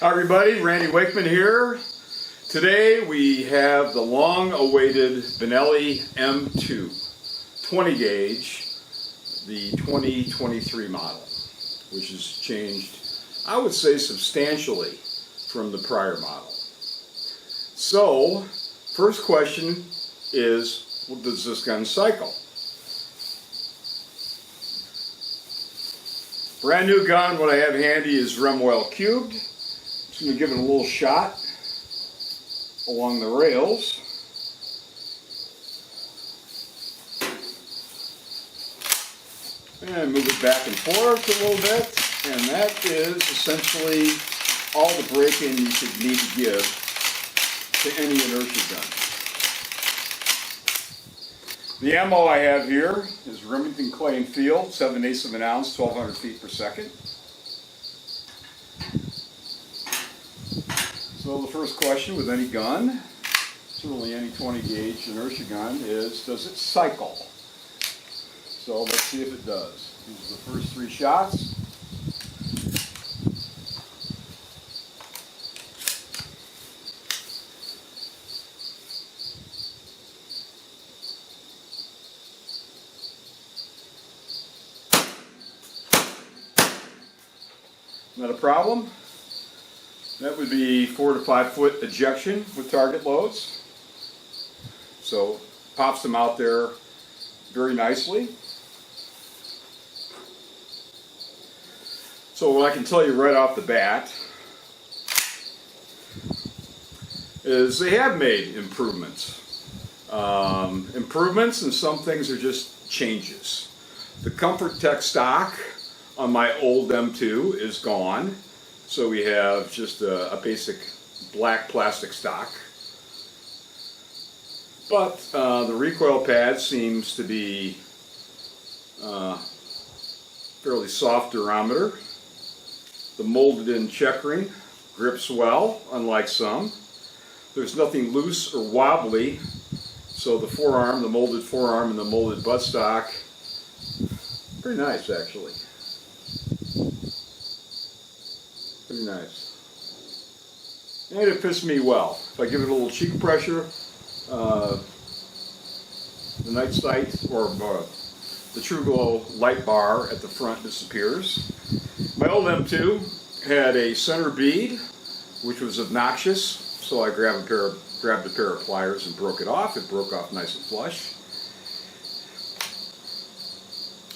Hi everybody, Randy Wakeman here. Today we have the long-awaited Benelli M2 20 gauge, the 2023 model, which has changed, I would say, substantially from the prior model. So, first question is, well, does this gun cycle? Brand new gun, what I have handy is Recoil cubed. Just going to give it a little shot along the rails. And move it back and forth a little bit. And that is essentially all the braking you should need to give to any inertia gun. The ammo I have here is Remington Clay and Field, 7/8 of an ounce, 1200 feet per second. So the first question with any gun, certainly any 20 gauge inertia gun, is does it cycle? So let's see if it does. These are the first three shots. Not a problem. That would be 4 to 5 foot ejection with target loads. So pops them out there very nicely. So what I can tell you right off the bat is they have made improvements. Improvements, and some things are just changes. The Comfort Tech stock on my old M2 is gone, so we have just a basic black plastic stock. But the recoil pad seems to be fairly soft durometer. The molded in checkering grips well, unlike some. There's nothing loose or wobbly, so the forearm, the molded forearm and the molded buttstock, pretty nice actually. Pretty nice. And it fits me well. If I give it a little cheek pressure, the night sight or the True Glow light bar at the front disappears. My old M2 had a center bead, which was obnoxious, so I grabbed a pair of pliers and broke it off. It broke off nice and flush.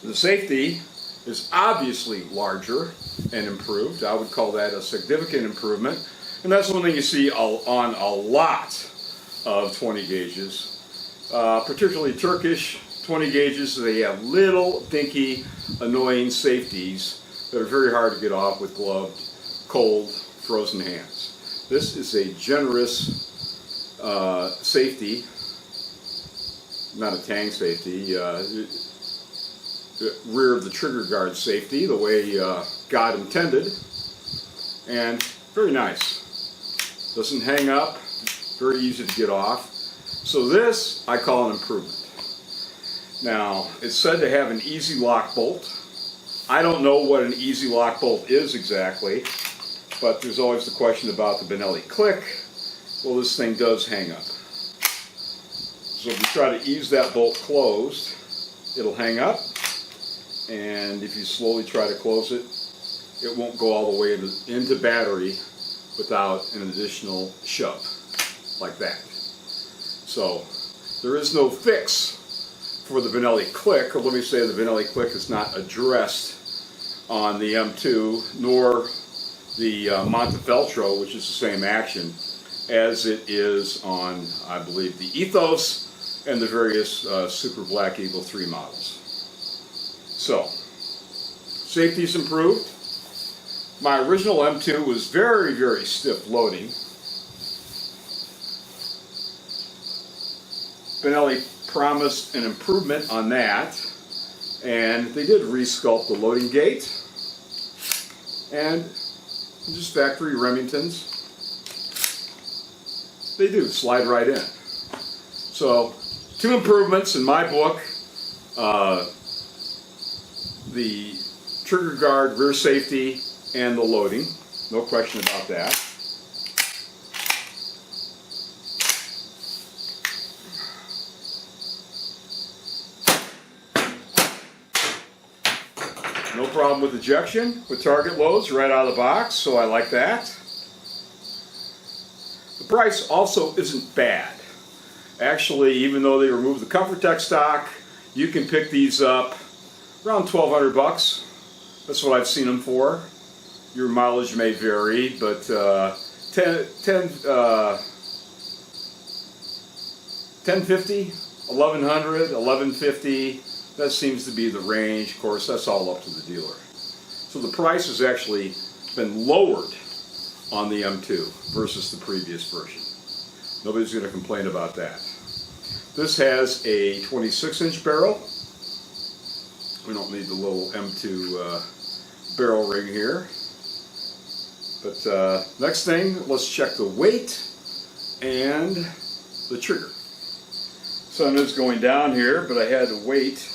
The safety is obviously larger and improved. I would call that a significant improvement. And that's one thing you see on a lot of 20 gauges, particularly Turkish 20 gauges. They have little dinky annoying safeties that are very hard to get off with gloved, cold, frozen hands. This is a generous safety, not a tang safety, rear of the trigger guard safety, the way God intended, and very nice. Doesn't hang up, very easy to get off. So this I call an improvement. Now, it's said to have an easy lock bolt. I don't know what an easy lock bolt is exactly, but there's always the question about the Benelli click. Well, this thing does hang up. So if you try to ease that bolt closed, it'll hang up. And if you slowly try to close it, it won't go all the way into battery without an additional shove, like that. So there is no fix for the Benelli click, or let me say the Benelli click is not addressed on the M2, nor the Montefeltro, which is the same action, as it is on, I believe, the Ethos and the various Super Black Eagle 3 models. So, safety's improved. My original M2 was very, very stiff loading. Benelli promised an improvement on that, and they did resculpt the loading gate, and just factory Remingtons, they do slide right in. So, 2 improvements in my book. The trigger guard, rear safety, and the loading. no question about that. No problem with ejection with target loads right out of the box, so I like that. The price also isn't bad. Actually, even though they removed the ComfortTech stock, you can pick these up around 1,200 bucks. That's what I've seen them for. Your mileage may vary, but 1050, 1100, 1150. That seems to be the range. Of course, that's all up to the dealer. So the price has actually been lowered on the M2 versus the previous version. Nobody's going to complain about that. This has a 26-inch barrel. We don't need the little M2 barrel ring here. But next thing, let's check the weight and the trigger. Sun is going down here, but I had to wait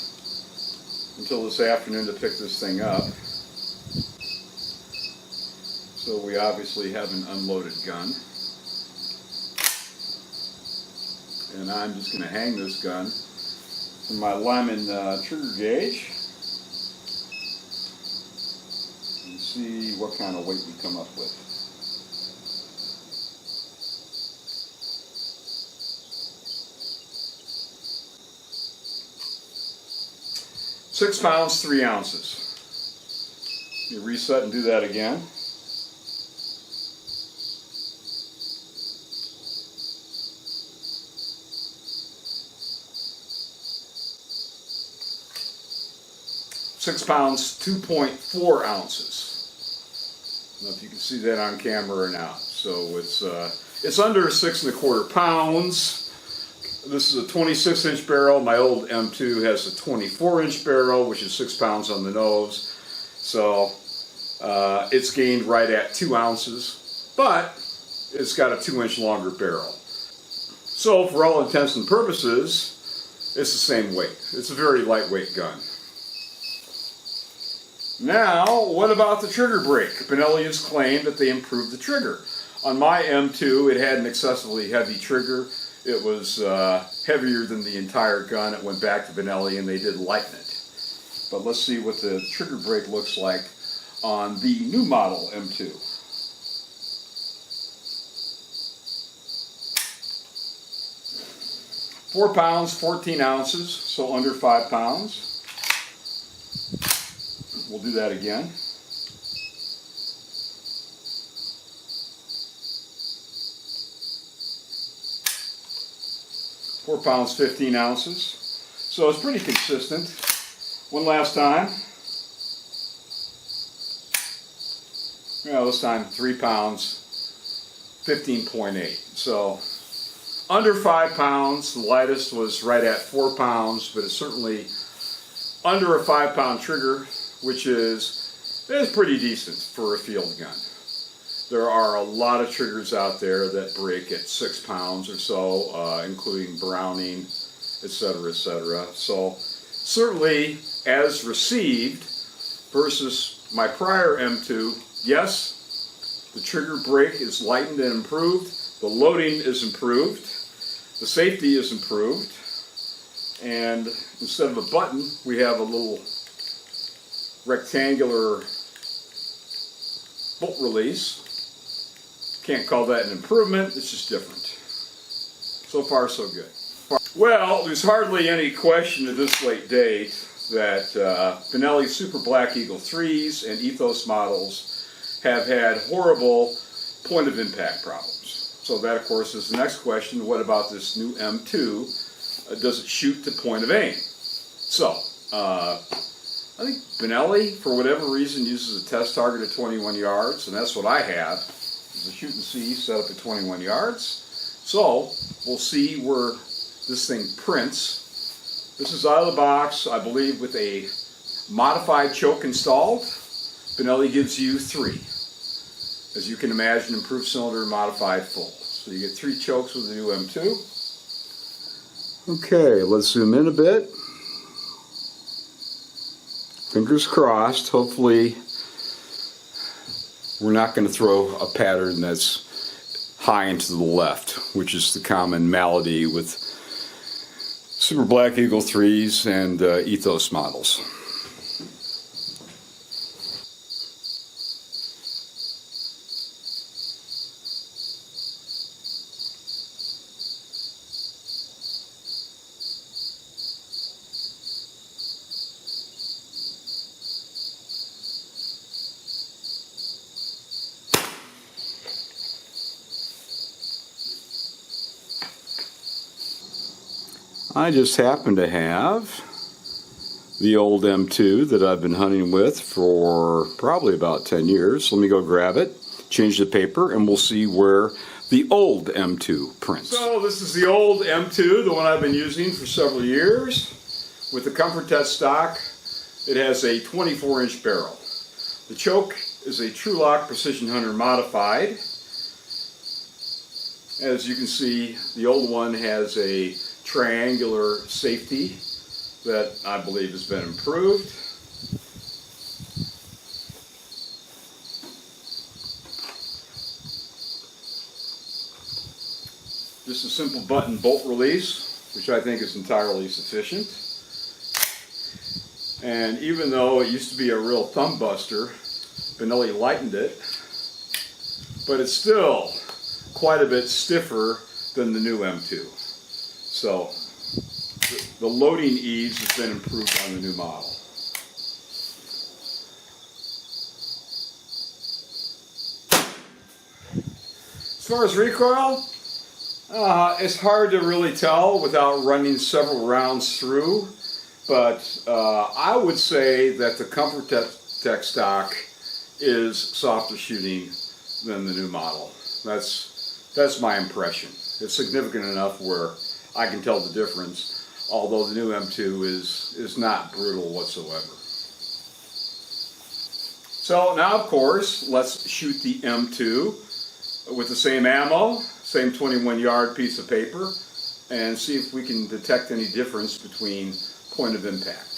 until this afternoon to pick this thing up. So we obviously have an unloaded gun. And I'm just going to hang this gun from my Lyman trigger gauge and see what kind of weight we come up with. 6 pounds, 3 ounces. You reset and do that again. £6 pounds, 2.4 ounces. I don't know if you can see that on camera or not. So it's under 6 1/4 pounds. This is a 26-inch barrel. My old M2 has a 24-inch barrel, which is 6 pounds on the nose. So it's gained right at 2 ounces, but it's got a 2-inch longer barrel. So for all intents and purposes, it's the same weight. It's a very lightweight gun. Now, what about the trigger brake? Benelli has claimed that they improved the trigger. On my M2, it had an excessively heavy trigger. It was heavier than the entire gun. It went back to Benelli and they did lighten it. But let's see what the trigger brake looks like on the new model M2. £4 pounds, 14 ounces, so under 5 pounds. We'll do that again. £4 pounds, 15 ounces. So it's pretty consistent. One last time. Well, this time 3 pounds, 15.8. So under 5 pounds. The lightest was right at 4 pounds, but it's certainly under a 5 pound trigger, which is pretty decent for a field gun. There are a lot of triggers out there that break at 6 pounds or so, including Browning, etc., etc. So certainly, as received versus my prior M2, yes, the trigger brake is lightened and improved. The loading is improved. The safety is improved. And instead of a button, we have a little rectangular bolt release. Can't call that an improvement, it's just different. So far, so good. Well, there's hardly any question at this late date that Benelli Super Black Eagle 3s and Ethos models have had horrible point of impact problems. So that, of course, is the next question. What about this new M2? Does it shoot to point of aim? So, I think Benelli, for whatever reason, uses a test target at 21 yards, and that's what I have. Is a shoot and see set up at 21 yards. So, we'll see where this thing prints. This is out of the box, I believe, with a modified choke installed. Benelli gives you 3. As you can imagine, improved cylinder, modified full. So you get 3 chokes with the new M2. Okay, let's zoom in a bit. Fingers crossed, hopefully We're not going to throw a pattern that's high and to the left, which is the common malady with Super Black Eagle 3s and Ethos models. I just happen to have the old M2 that I've been hunting with for probably about 10 years. Let me go grab it, change the paper, and we'll see where the old M2 prints. So this is the old M2, the one I've been using for several years. With the Comfort Test stock, it has a 24-inch barrel. The choke is a Trulock Precision Hunter modified. As you can see, the old one has a triangular safety that I believe has been improved. Just a simple button bolt release, which I think is entirely sufficient. And even though it used to be a real thumb buster, Benelli lightened it, but it's still quite a bit stiffer than the new M2. So the loading ease has been improved on the new model. As far as recoil, it's hard to really tell without running several rounds through, but I would say that the Comfort Tech stock is softer shooting than the new model. That's my impression. It's significant enough where I can tell the difference, although the new M2 is not brutal whatsoever. So now, of course, let's shoot the M2 with the same ammo, same 21-yard piece of paper, and see if we can detect any difference between point of impact.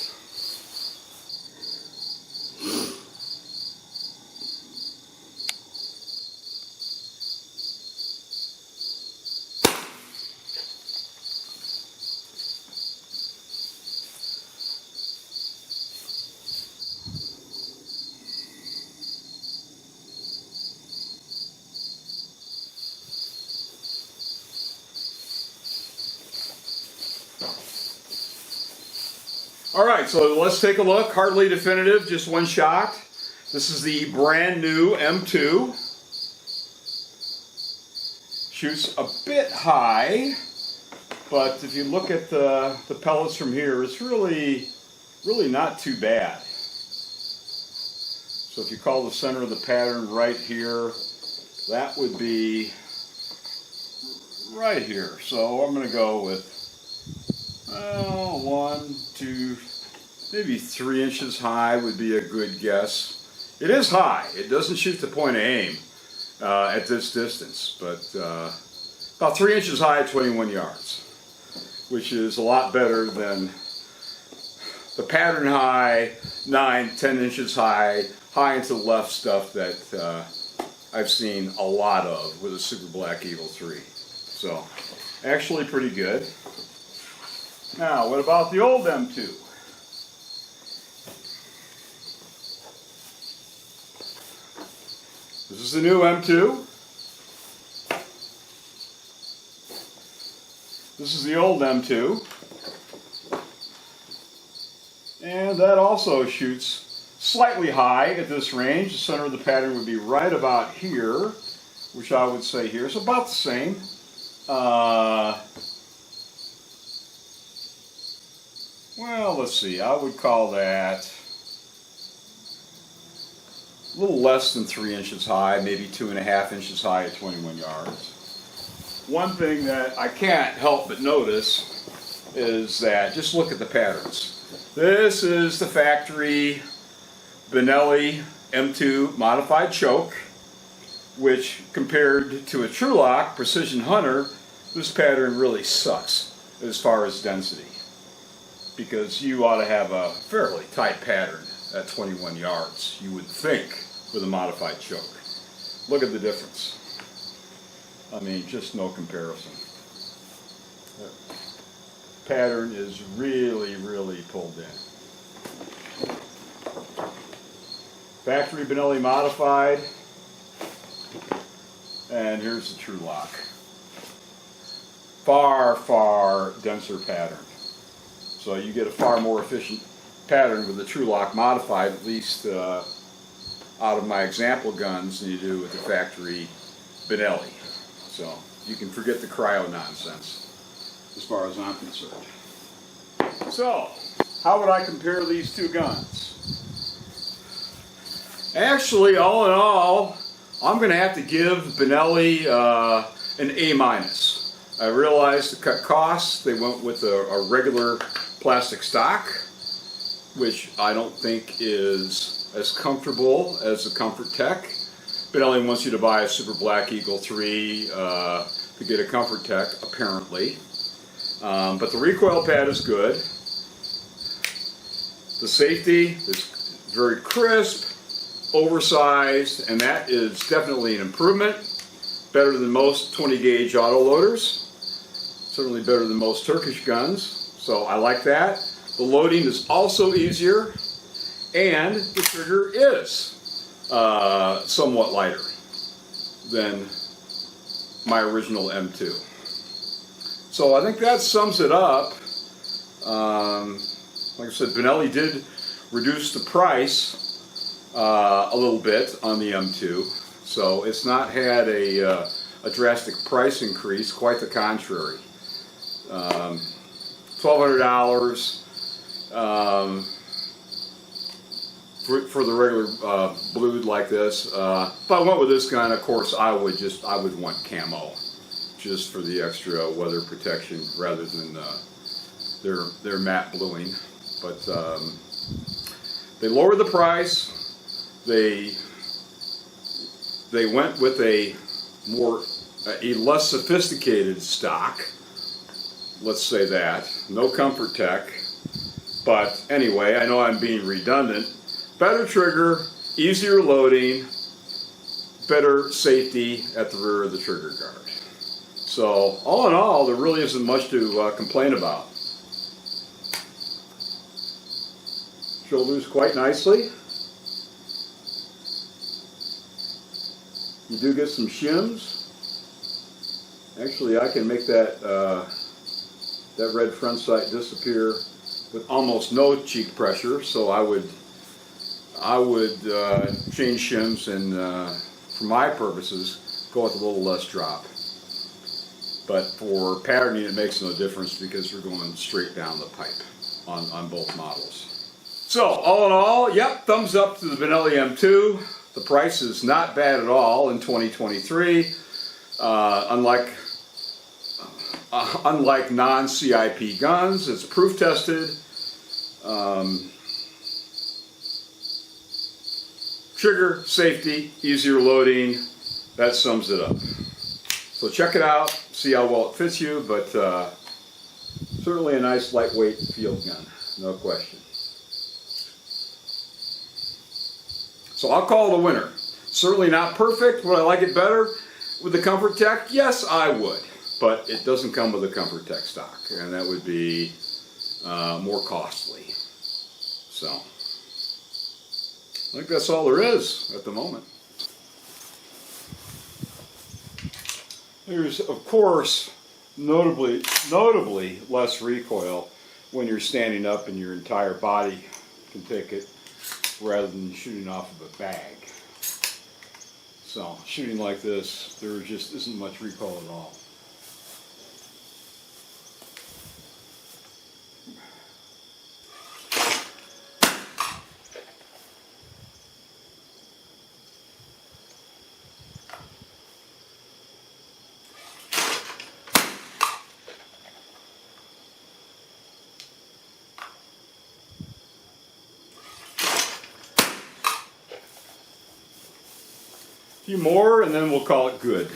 Alright, so let's take a look. Hardly definitive, just one shot. This is the brand new M2. Shoots a bit high, but if you look at the pellets from here, it's really not too bad. So if you call the center of the pattern right here, that would be right here. So I'm going to go with 1, 2, maybe 3 inches high would be a good guess. It is high. It doesn't shoot the point of aim at this distance, but about 3 inches high at 21 yards, which is a lot better than the pattern high, 9, 10 inches high into the left stuff that I've seen a lot of with a Super Black Eagle 3. So, actually pretty good. Now, what about the old M2? This is the new M2. This is the old M2. And that also shoots slightly high at this range. The center of the pattern would be right about here, which I would say here is about the same. Well, let's see, I would call that a little less than 3 inches high, maybe 2.5 inches high at 21 yards. One thing that I can't help but notice is that, just look at the patterns. This is the factory Benelli M2 modified choke, which compared to a Trulock Precision Hunter, this pattern really sucks as far as density, because you ought to have a fairly tight pattern at 21 yards, you would think, with a modified choke. Look at the difference. I mean, just no comparison. That pattern is really, really pulled in. Factory Benelli modified, and here's the true lock. Far, far denser pattern. So you get a far more efficient pattern with the true lock modified, at least out of my example guns, than you do with the factory Benelli. So you can forget the cryo nonsense as far as I'm concerned. So, how would I compare these two guns? Actually, all in all, I'm going to have to give Benelli an A-. I realized to cut costs, they went with a regular plastic stock, which I don't think is as comfortable as the Comfort Tech. Benelli wants you to buy a Super Black Eagle 3 to get a Comfort Tech, apparently. But the recoil pad is good. The safety is very crisp, oversized, and that is definitely an improvement. Better than most 20 gauge autoloaders. Certainly better than most Turkish guns. So I like that. The loading is also easier, and the trigger is somewhat lighter than my original M2. So I think that sums it up. Like I said, Benelli did reduce the price a little bit on the M2, so it's not had a drastic price increase, quite the contrary. $1,200 for the regular blued like this. If I went with this gun, of course, I would want camo, just for the extra weather protection rather than their matte bluing. But they lowered the price. They went with a less sophisticated stock. Let's say that. No Comfort Tech. But anyway, I know I'm being redundant. Better trigger, easier loading, better safety at the rear of the trigger guard. So all in all, there really isn't much to complain about. Shoulders quite nicely. You do get some shims. Actually, I can make that that red front sight disappear with almost no cheek pressure. So I would change shims and, for my purposes, go with a little less drop. But for patterning, it makes no difference because we're going straight down the pipe on both models. So all in all, yep, thumbs up to the Benelli M2. The price is not bad at all in 2023. Unlike non-CIP guns, it's proof tested. Trigger, safety, easier loading, that sums it up. So check it out, see how well it fits you, but certainly a nice lightweight field gun, no question. So I'll call it a winner. Certainly not perfect. Would I like it better with the Comfort Tech? Yes, I would. But it doesn't come with a Comfort Tech stock, and that would be more costly. So I think that's all there is at the moment. There's, of course, notably less recoil when you're standing up and your entire body can take it rather than shooting off of a bag. So shooting like this, there just isn't much recoil at all. A few more and then we'll call it good.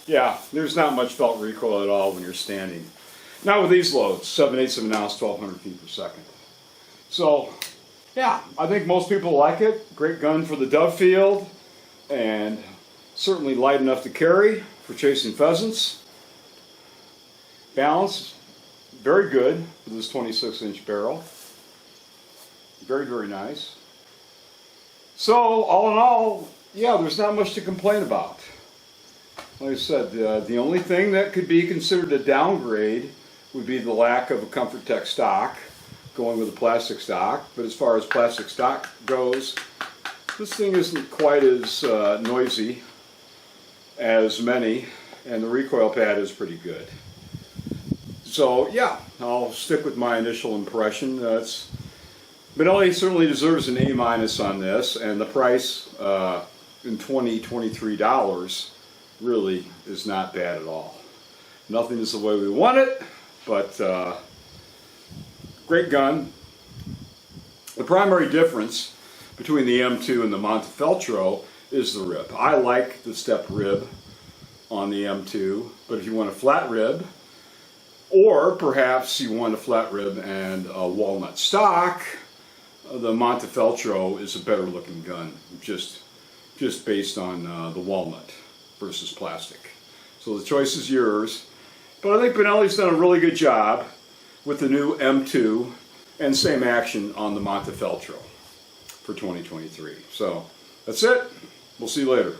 Yeah, there's not much felt recoil at all when you're standing. Not with these loads, 7/8 of an ounce, 1200 feet per second. So, yeah, I think most people like it. Great gun for the dove field, and certainly light enough to carry for chasing pheasants. Balance, very good with this 26-inch barrel. Very, very nice. So, all in all, yeah, there's not much to complain about. Like I said, the only thing that could be considered a downgrade would be the lack of a Comfort Tech stock, going with a plastic stock. But as far as plastic stock goes, this thing isn't quite as noisy as many, and the recoil pad is pretty good. So yeah, I'll stick with my initial impression. Benelli certainly deserves an A- on this, and the price in $23 really is not bad at all. Nothing is the way we want it, but great gun. The primary difference between the M2 and the Montefeltro is the rib. I like the step rib on the M2, but if you want a flat rib, or perhaps you want a flat rib and a walnut stock, the Montefeltro is a better looking gun, just based on the walnut versus plastic. So the choice is yours. But I think Benelli's done a really good job with the new M2 and same action on the Montefeltro for 2023. So that's it. We'll see you later.